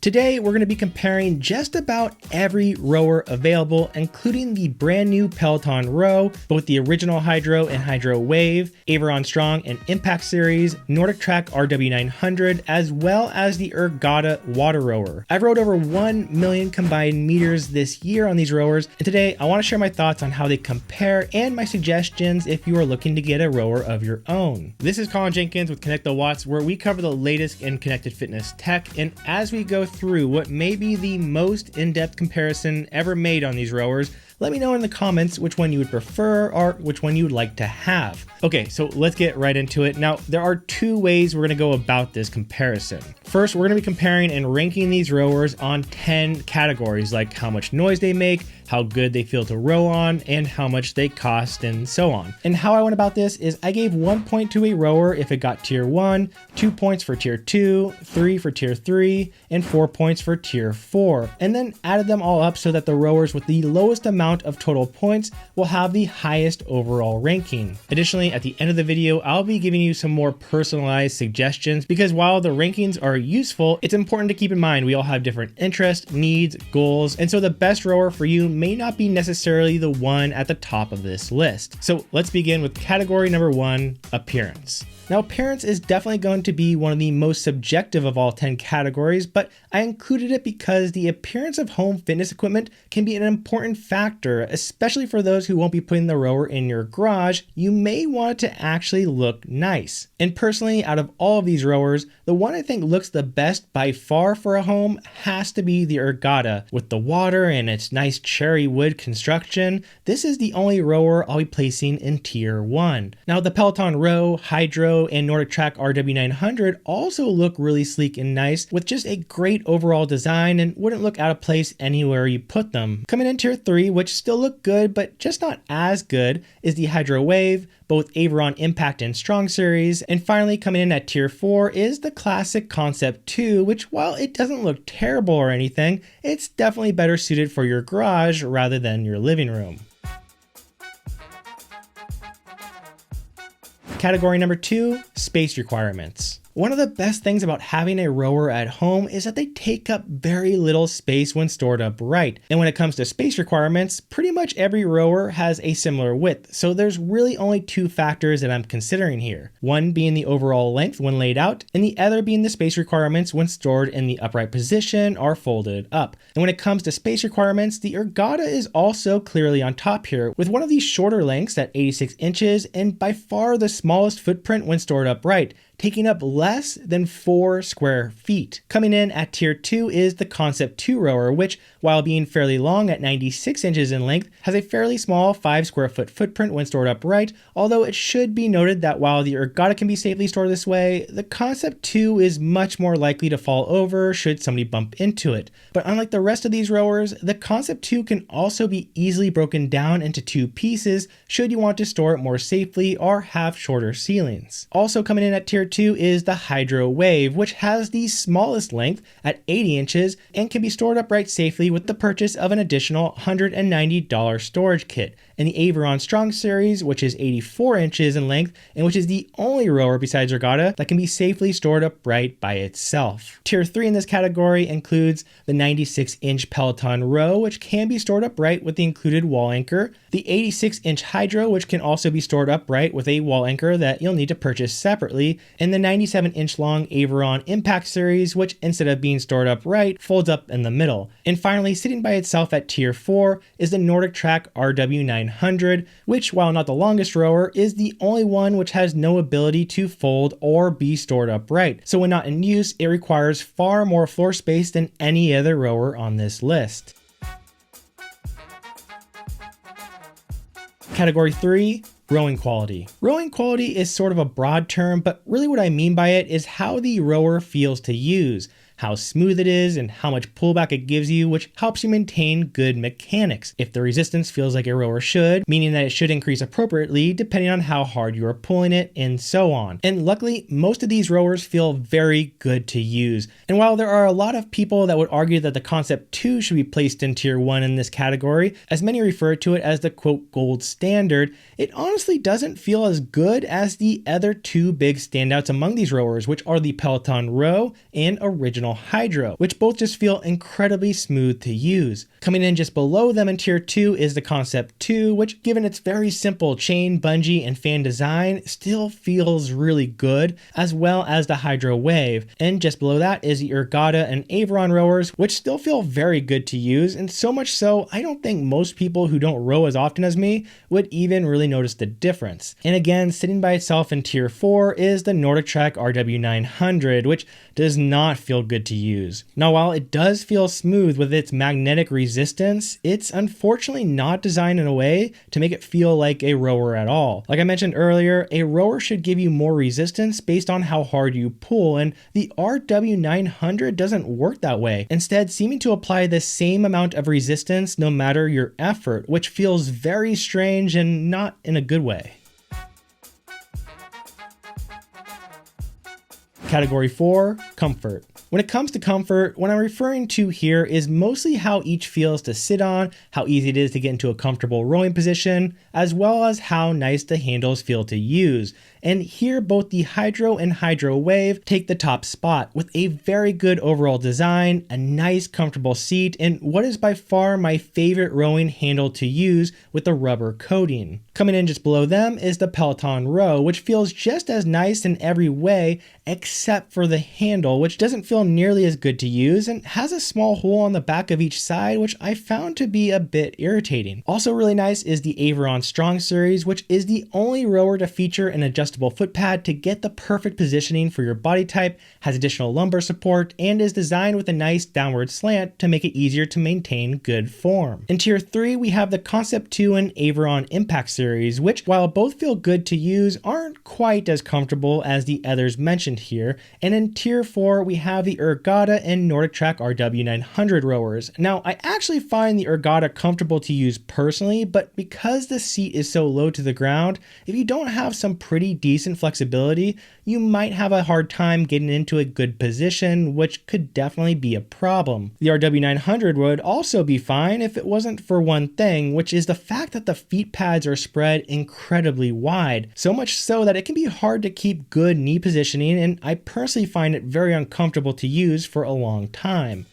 Today, we're going to be comparing just about every rower available, including the brand new Peloton Row, both the original Hydrow and Hydrow Wave, Aviron Strong and Impact Series, NordicTrack RW900, as well as the Ergatta water rower. I've rode over 1 million combined meters this year on these rowers, and today I want to share my thoughts on how they compare and my suggestions if you are looking to get a rower of your own. This is Colin Jenkins with Connect the Watts, where we cover the latest in connected fitness tech, and as we go through what may be the most in-depth comparison ever made on these rowers, let me know in the comments which one you would prefer or which one you would like to have. Okay, so let's get right into it. Now, there are two ways we're gonna go about this comparison. First, we're gonna be comparing and ranking these rowers on 10 categories, like how much noise they make, how good they feel to row on, and how much they cost, and so on. And how I went about this is I gave 1 point to a rower if it got tier 1, 2 points for tier 2, 3 for tier 3, and 4 points for tier 4, and then added them all up so that the rowers with the lowest amount of total points will have the highest overall ranking. Additionally, at the end of the video, I'll be giving you some more personalized suggestions, because while the rankings are useful, it's important to keep in mind we all have different interests, needs, goals, and so the best rower for you may not be necessarily the one at the top of this list. So let's begin with category number 1, appearance. Now, appearance is definitely going to be one of the most subjective of all 10 categories, but I included it because the appearance of home fitness equipment can be an important factor, especially for those who won't be putting the rower in your garage. You may want it to actually look nice. And personally, out of all of these rowers, the one I think looks the best by far for a home has to be the Ergatta. With the water and its nice cherry wood construction, this is the only rower I'll be placing in tier 1. Now, the Peloton Row, Hydrow, and NordicTrack RW900 also look really sleek and nice, with just a great overall design and wouldn't look out of place anywhere you put them. Coming in tier 3, which still look good but just not as good, is the Hydrow Wave, both Aviron Impact and Strong Series, and finally coming in at tier 4 is the classic Concept 2, which while it doesn't look terrible or anything, it's definitely better suited for your garage rather than your living room. Category number 2, space requirements. One of the best things about having a rower at home is that they take up very little space when stored upright. And when it comes to space requirements, pretty much every rower has a similar width. So there's really only 2 factors that I'm considering here. One being the overall length when laid out, and the other being the space requirements when stored in the upright position or folded up. And when it comes to space requirements, the Ergatta is also clearly on top here, with one of these shorter lengths at 86 inches and by far the smallest footprint when stored upright, taking up less than 4 square feet. Coming in at tier 2 is the Concept 2 rower, which, while being fairly long at 96 inches in length, has a fairly small 5 square foot footprint when stored upright, although it should be noted that while the Ergatta can be safely stored this way, the Concept 2 is much more likely to fall over should somebody bump into it. But unlike the rest of these rowers, the Concept 2 can also be easily broken down into 2 pieces should you want to store it more safely or have shorter ceilings. Also coming in at tier 2 is the Hydrow Wave, which has the smallest length at 80 inches and can be stored upright safely with the purchase of an additional $190 storage kit. And the Aviron Strong Series, which is 84 inches in length and which is the only rower besides Ergatta that can be safely stored upright by itself. Tier 3 in this category includes the 96-inch Peloton Row, which can be stored upright with the included wall anchor, the 86-inch Hydrow, which can also be stored upright with a wall anchor that you'll need to purchase separately, and the 97-inch long Aviron Impact Series, which instead of being stored upright, folds up in the middle. And finally, sitting by itself at tier 4 is the NordicTrack RW900, which, while not the longest rower, is the only one which has no ability to fold or be stored upright. So when not in use, it requires far more floor space than any other rower on this list. Category 3, rowing quality. Rowing quality is sort of a broad term, but really what I mean by it is how the rower feels to use, how smooth it is, and how much pullback it gives you, which helps you maintain good mechanics. If the resistance feels like a rower should, meaning that it should increase appropriately depending on how hard you are pulling it, and so on. And luckily, most of these rowers feel very good to use. And while there are a lot of people that would argue that the Concept 2 should be placed in tier 1 in this category, as many refer to it as the quote gold standard, it honestly doesn't feel as good as the other 2 big standouts among these rowers, which are the Peloton Row and original original Hydrow, which both just feel incredibly smooth to use. Coming in just below them in tier 2 is the Concept 2, which given its very simple chain, bungee, and fan design still feels really good, as well as the Hydrow Wave. And just below that is the Ergatta and Aviron rowers, which still feel very good to use, and so much so I don't think most people who don't row as often as me would even really notice the difference. And again, sitting by itself in tier 4 is the NordicTrack RW900, which does not feel good to use. Now, while it does feel smooth with its magnetic resistance, it's unfortunately not designed in a way to make it feel like a rower at all. Like I mentioned earlier, a rower should give you more resistance based on how hard you pull, and the RW900 doesn't work that way, instead seeming to apply the same amount of resistance no matter your effort, which feels very strange and not in a good way. Category 4, comfort. When it comes to comfort, what I'm referring to here is mostly how each feels to sit on, how easy it is to get into a comfortable rowing position, as well as how nice the handles feel to use. And here both the Hydrow and Hydrow Wave take the top spot with a very good overall design, a nice comfortable seat, and what is by far my favorite rowing handle to use with the rubber coating. Coming in just below them is the Peloton Row, which feels just as nice in every way except for the handle, which doesn't feel nearly as good to use and has a small hole on the back of each side, which I found to be a bit irritating. Also really nice is the Aviron Strong Series, which is the only rower to feature an adjustable foot pad to get the perfect positioning for your body type, has additional lumbar support, and is designed with a nice downward slant to make it easier to maintain good form. In tier 3, we have the Concept 2 and Aviron Impact Series, which while both feel good to use, aren't quite as comfortable as the others mentioned here. And in tier 4, we have the Ergatta and NordicTrack RW900 rowers. Now, I actually find the Ergatta comfortable to use personally, but because the seat is so low to the ground, if you don't have some pretty decent flexibility, you might have a hard time getting into a good position, which could definitely be a problem. The RW900 would also be fine if it wasn't for one thing, which is the fact that the feet pads are spread incredibly wide, so much so that it can be hard to keep good knee positioning, and I personally find it very uncomfortable to use for a long time.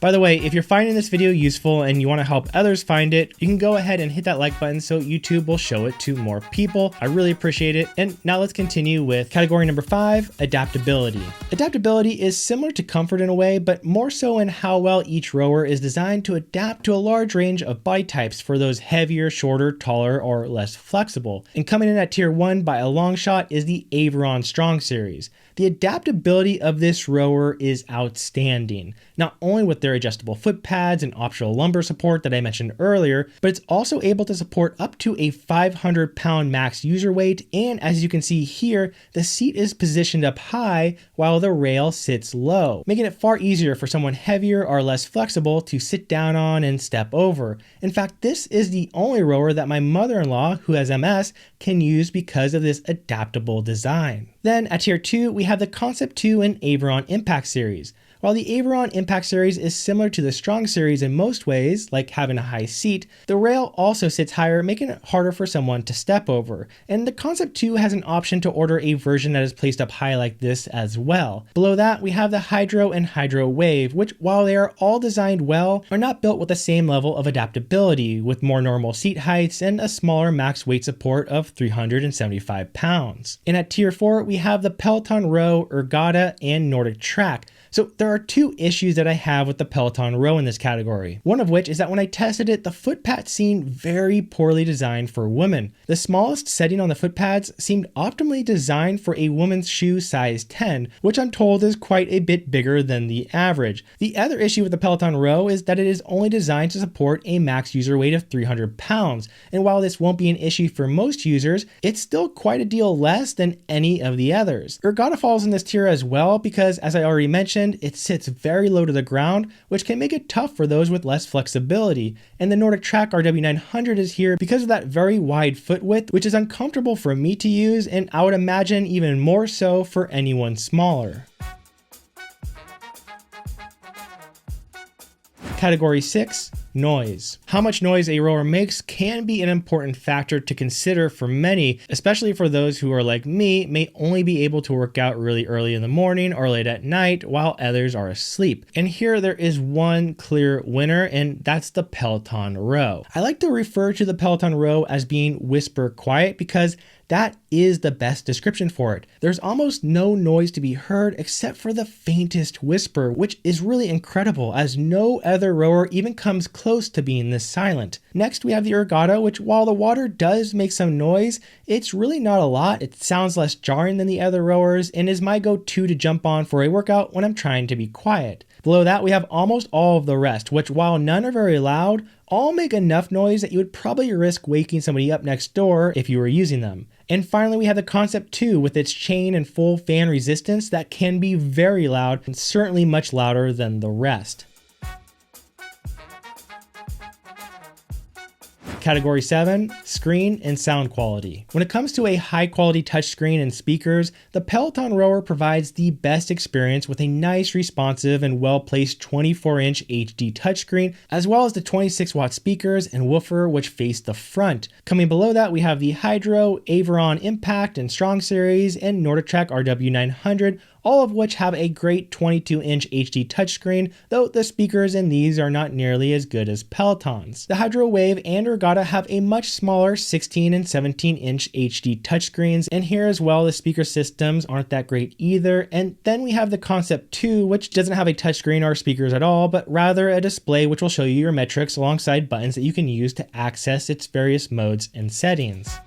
By the way, if you're finding this video useful and you want to help others find it, you can go ahead and hit that like button so YouTube will show it to more people. I really appreciate it. And now let's continue with category number 5, adaptability. Adaptability is similar to comfort in a way, but more so in how well each rower is designed to adapt to a large range of body types for those heavier, shorter, taller, or less flexible. And coming in at tier 1 by a long shot is the Aviron Strong Series. The adaptability of this rower is outstanding, not only with their adjustable foot pads and optional lumbar support that I mentioned earlier, but it's also able to support up to a 500-pound max user weight, and as you can see here, the seat is positioned up high while the rail sits low, making it far easier for someone heavier or less flexible to sit down on and step over. In fact, this is the only rower that my mother-in-law, who has MS, can use because of this adaptable design. Then at tier 2, we have the Concept 2 and Aviron Impact Series. While the Aviron Impact Series is similar to the Strong Series in most ways, like having a high seat, the rail also sits higher, making it harder for someone to step over. And the Concept 2 has an option to order a version that is placed up high like this as well. Below that, we have the Hydrow and Hydrow Wave, which while they are all designed well, are not built with the same level of adaptability, with more normal seat heights and a smaller max weight support of 375 pounds. And at tier 4, we have the Peloton Row, Ergatta, and NordicTrack. So there are two issues that I have with the Peloton Row in this category. One of which is that when I tested it, the foot pads seemed very poorly designed for women. The smallest setting on the foot pads seemed optimally designed for a woman's shoe size 10, which I'm told is quite a bit bigger than the average. The other issue with the Peloton Row is that it is only designed to support a max user weight of 300 pounds. And while this won't be an issue for most users, it's still quite a deal less than any of the others. Ergatta falls in this tier as well because, as I already mentioned, it sits very low to the ground, which can make it tough for those with less flexibility. And the NordicTrack RW900 is here because of that very wide foot width, which is uncomfortable for me to use, and I would imagine even more so for anyone smaller. Category 6, Noise. How much noise a rower makes can be an important factor to consider for many, especially for those who are like me, may only be able to work out really early in the morning or late at night while others are asleep. And here there is one clear winner, and that's the Peloton Row. I like to refer to the Peloton Row as being whisper quiet because that is the best description for it. There's almost no noise to be heard except for the faintest whisper, which is really incredible as no other rower even comes close to being this silent. Next, we have the Ergatta, which while the water does make some noise, it's really not a lot. It sounds less jarring than the other rowers and is my go-to to jump on for a workout when I'm trying to be quiet. Below that, we have almost all of the rest, which while none are very loud, all make enough noise that you would probably risk waking somebody up next door if you were using them. And finally, we have the Concept 2 with its chain and full fan resistance that can be very loud and certainly much louder than the rest. Category 7, screen and sound quality. When it comes to a high quality touchscreen and speakers, the Peloton Rower provides the best experience with a nice, responsive, and well-placed 24-inch HD touchscreen, as well as the 26-watt speakers and woofer which face the front. Coming below that, we have the Hydrow, Aviron Impact and Strong Series, and NordicTrack RW900, all of which have a great 22-inch HD touchscreen, though the speakers in these are not nearly as good as Peloton's. The Hydrow Wave and Ergatta have a much smaller 16 and 17-inch HD touchscreens, and here as well the speaker systems aren't that great either. And then we have the Concept 2, which doesn't have a touchscreen or speakers at all, but rather a display which will show you your metrics alongside buttons that you can use to access its various modes and settings.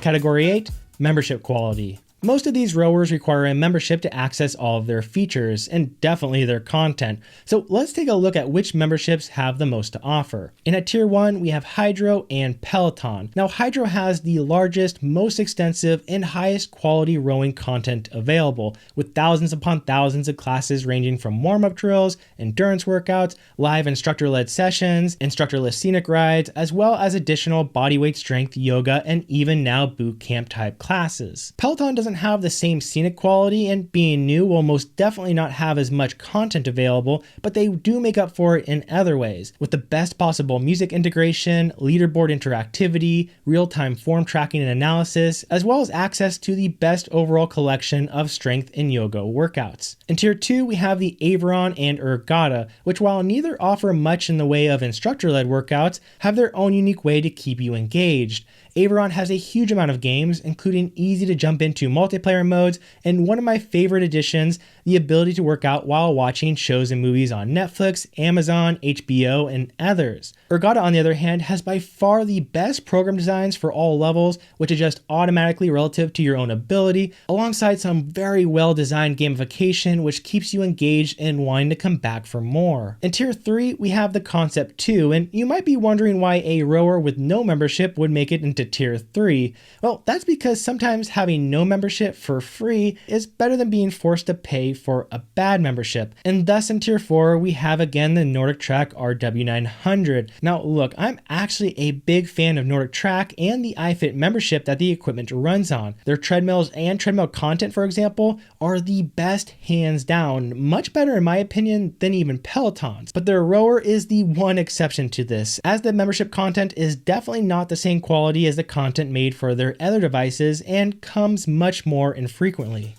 Category 8, membership quality. Most of these rowers require a membership to access all of their features, and definitely their content. So let's take a look at which memberships have the most to offer. In at Tier 1, we have Hydrow and Peloton. Now Hydrow has the largest, most extensive, and highest quality rowing content available, with thousands upon thousands of classes ranging from warm-up drills, endurance workouts, live instructor-led sessions, instructor-less scenic rides, as well as additional bodyweight strength yoga and even now boot camp type classes. Peloton doesn't have the same scenic quality, and being new will most definitely not have as much content available, but they do make up for it in other ways, with the best possible music integration, leaderboard interactivity, real-time form tracking and analysis, as well as access to the best overall collection of strength and yoga workouts. In Tier 2, we have the Aviron and Ergatta, which while neither offer much in the way of instructor-led workouts, have their own unique way to keep you engaged. Aviron has a huge amount of games, including easy to jump into multiplayer modes, and one of my favorite additions, the ability to work out while watching shows and movies on Netflix, Amazon, HBO, and others. Ergatta, on the other hand, has by far the best program designs for all levels, which adjust automatically relative to your own ability, alongside some very well-designed gamification, which keeps you engaged and wanting to come back for more. In Tier 3, we have the Concept 2, and you might be wondering why a rower with no membership would make it into Tier 3. Well, that's because sometimes having no membership for free is better than being forced to pay for a bad membership. And thus in Tier 4, we have again the NordicTrack RW900. Now look, I'm actually a big fan of NordicTrack and the iFit membership that the equipment runs on. Their treadmills and treadmill content, for example, are the best hands down, much better in my opinion than even Peloton's. But their rower is the one exception to this, as the membership content is definitely not the same quality as the content made for their other devices and comes much more infrequently.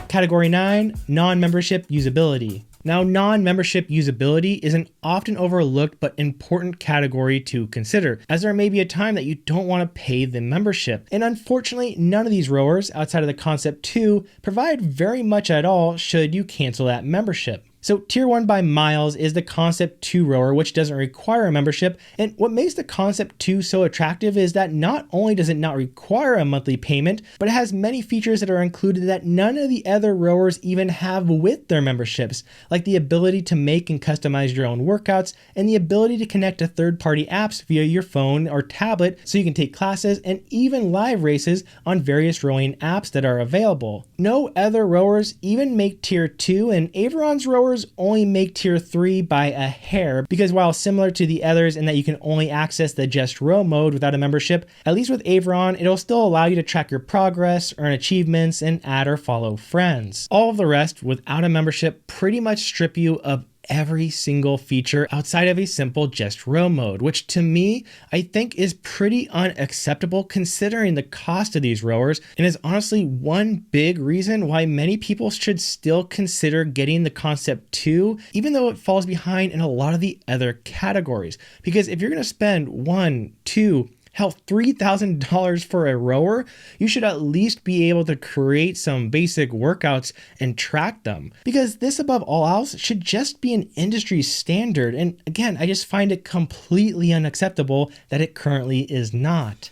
Category 9, non-membership usability. Now, non-membership usability is an often overlooked but important category to consider, as there may be a time that you don't want to pay the membership. And unfortunately, none of these rowers, outside of the Concept 2, provide very much at all should you cancel that membership. So Tier 1 by miles is the Concept 2 rower, which doesn't require a membership. And what makes the Concept 2 so attractive is that not only does it not require a monthly payment, but it has many features that are included that none of the other rowers even have with their memberships, like the ability to make and customize your own workouts, and the ability to connect to third-party apps via your phone or tablet so you can take classes and even live races on various rowing apps that are available. No other rowers even make Tier 2, and Aviron's rowers rowers only make tier 3 by a hair, because while similar to the others in that you can only access the just row mode without a membership, at least with Aviron, it'll still allow you to track your progress, earn achievements, and add or follow friends. All of the rest without a membership pretty much strip you of every single feature outside of a simple just row mode, which to me, I think is pretty unacceptable considering the cost of these rowers, and is honestly one big reason why many people should still consider getting the Concept 2, even though it falls behind in a lot of the other categories. Because if you're going to spend $1, $2, hell, $3,000 for a rower, you should at least be able to create some basic workouts and track them. Because this, above all else, should just be an industry standard. And again, I just find it completely unacceptable that it currently is not.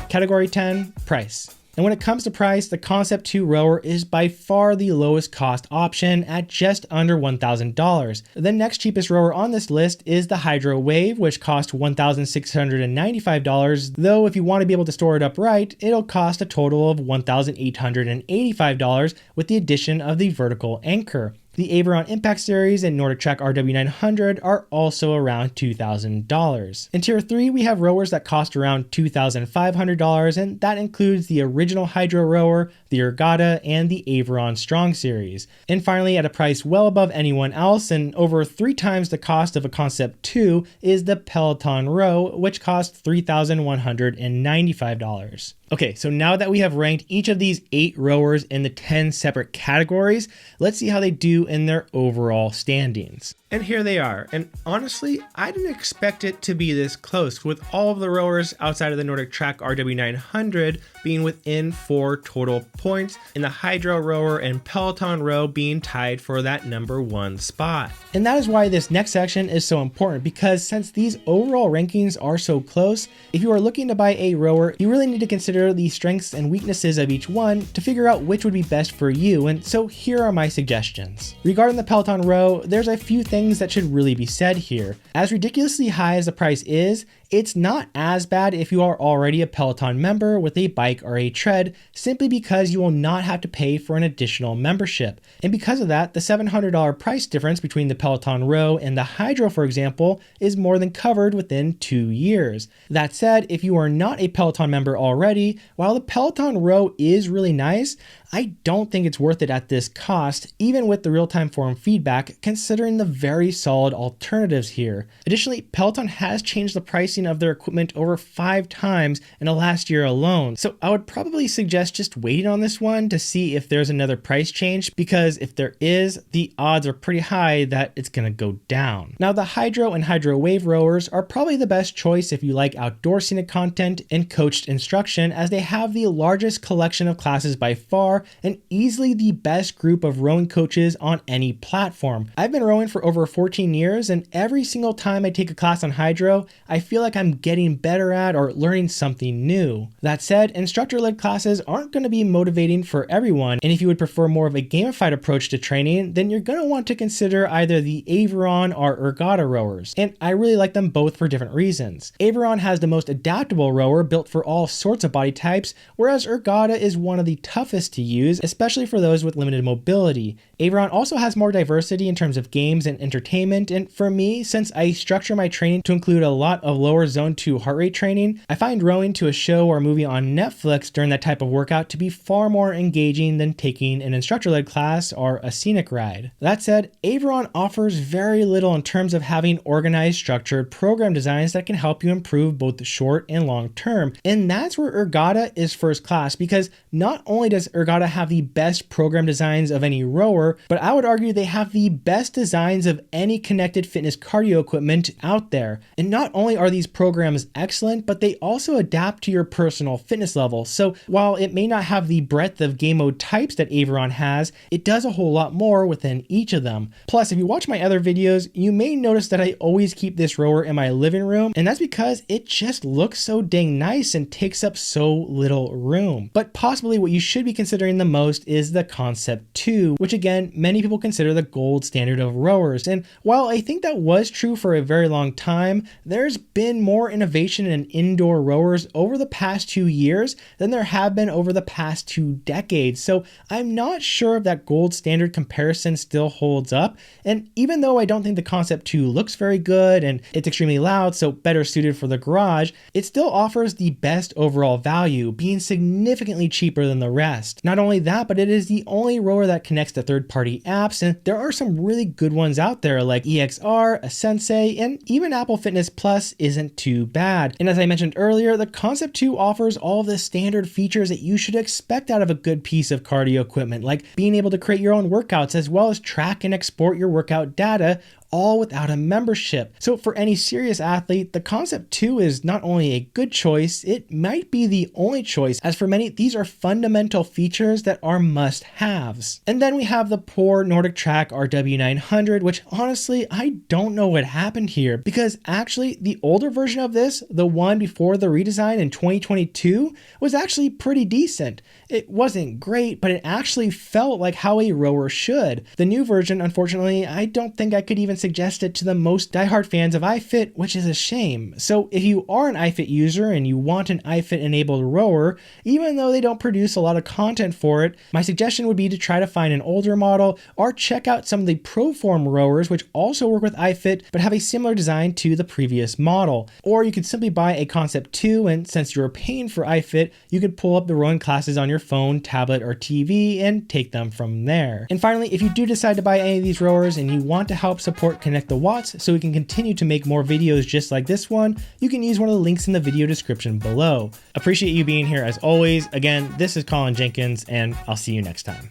Category 10, price. And when it comes to price, the Concept 2 rower is by far the lowest cost option at just under $1,000. The next cheapest rower on this list is the Hydrow Wave, which costs $1,695, though if you want to be able to store it upright, it'll cost a total of $1,885 with the addition of the vertical anchor. The Aviron Impact Series and NordicTrack RW900 are also around $2,000. In tier 3, we have rowers that cost around $2,500, and that includes the original Hydrow rower, the Ergatta, and the Aviron Strong Series. And finally, at a price well above anyone else and over 3 times the cost of a Concept 2 is the Peloton Row, which costs $3,195. Okay, so now that we have ranked each of these 8 rowers in the 10 separate categories, let's see how they do in their overall standings. And here they are, and honestly, I didn't expect it to be this close, with all of the rowers outside of the NordicTrack RW900 being within 4 total points, and the Hydrow rower and Peloton row being tied for that number 1 spot. And that is why this next section is so important, because since these overall rankings are so close, if you are looking to buy a rower, you really need to consider the strengths and weaknesses of each one to figure out which would be best for you, and so here are my suggestions. Regarding the Peloton row, there's a few things that should really be said here. As ridiculously high as the price is, it's not as bad if you are already a Peloton member with a bike or a tread, simply because you will not have to pay for an additional membership. And because of that, the $700 price difference between the Peloton Row and the Hydrow, for example, is more than covered within 2 years. That said, if you are not a Peloton member already, while the Peloton Row is really nice, I don't think it's worth it at this cost, even with the real-time form feedback, considering the very solid alternatives here. Additionally, Peloton has changed the pricing of their equipment over 5 times in the last year alone, so I would probably suggest just waiting on this one to see if there's another price change, because if there is, the odds are pretty high that it's going to go down. Now, the Hydrow and Hydrow Wave rowers are probably the best choice if you like outdoor scenic content and coached instruction, as they have the largest collection of classes by far and easily the best group of rowing coaches on any platform. I've been rowing for over 14 years, and every single time I take a class on Hydrow, I feel like I'm getting better at or learning something new. That said, instructor-led classes aren't going to be motivating for everyone, and if you would prefer more of a gamified approach to training, then you're going to want to consider either the Aviron or Ergatta rowers, and I really like them both for different reasons. Aviron has the most adaptable rower built for all sorts of body types, whereas Ergatta is one of the toughest to use, especially for those with limited mobility. Aviron also has more diversity in terms of games and entertainment, and for me, since I structure my training to include a lot of lower zone 2 heart rate training, I find rowing to a show or movie on Netflix during that type of workout to be far more engaging than taking an instructor-led class or a scenic ride. That said, Aviron offers very little in terms of having organized, structured program designs that can help you improve both short and long term, and that's where Ergatta is first class, because not only does Ergatta have the best program designs of any rower, but I would argue they have the best designs of any connected fitness cardio equipment out there. And not only are these programs excellent, but they also adapt to your personal fitness level. So while it may not have the breadth of game mode types that Aviron has, it does a whole lot more within each of them. Plus, if you watch my other videos, you may notice that I always keep this rower in my living room, and that's because it just looks so dang nice and takes up so little room. But possibly what you should be considering hearing the most is the Concept 2, which again, many people consider the gold standard of rowers. And while I think that was true for a very long time, there's been more innovation in indoor rowers over the past 2 years than there have been over the past 2 decades. So I'm not sure if that gold standard comparison still holds up. And even though I don't think the Concept 2 looks very good and it's extremely loud, so better suited for the garage, it still offers the best overall value, being significantly cheaper than the rest. Not only that, but it is the only rower that connects to third-party apps, and there are some really good ones out there like EXR, a Sensei, and even Apple Fitness Plus isn't too bad. And as I mentioned earlier, the Concept 2 offers all of the standard features that you should expect out of a good piece of cardio equipment, like being able to create your own workouts as well as track and export your workout data, all without a membership. So for any serious athlete, the Concept 2 is not only a good choice, it might be the only choice, as for many, these are fundamental features that are must-haves. And then we have the poor NordicTrack RW900, which honestly, I don't know what happened here, because actually the older version of this, the one before the redesign in 2022, was actually pretty decent. It wasn't great, but it actually felt like how a rower should. The new version, unfortunately, I don't think I could even suggest it to the most diehard fans of iFit, which is a shame. So if you are an iFit user and you want an iFit enabled rower, even though they don't produce a lot of content for it, my suggestion would be to try to find an older model or check out some of the ProForm rowers, which also work with iFit but have a similar design to the previous model. Or you could simply buy a Concept 2, and since you're paying for iFit, you could pull up the rowing classes on your phone, tablet, or TV and take them from there. And finally, if you do decide to buy any of these rowers and you want to help support Connect the Watts so we can continue to make more videos just like this one, you can use one of the links in the video description below. Appreciate you being here as always. Again, this is Colin Jenkins, and I'll see you next time.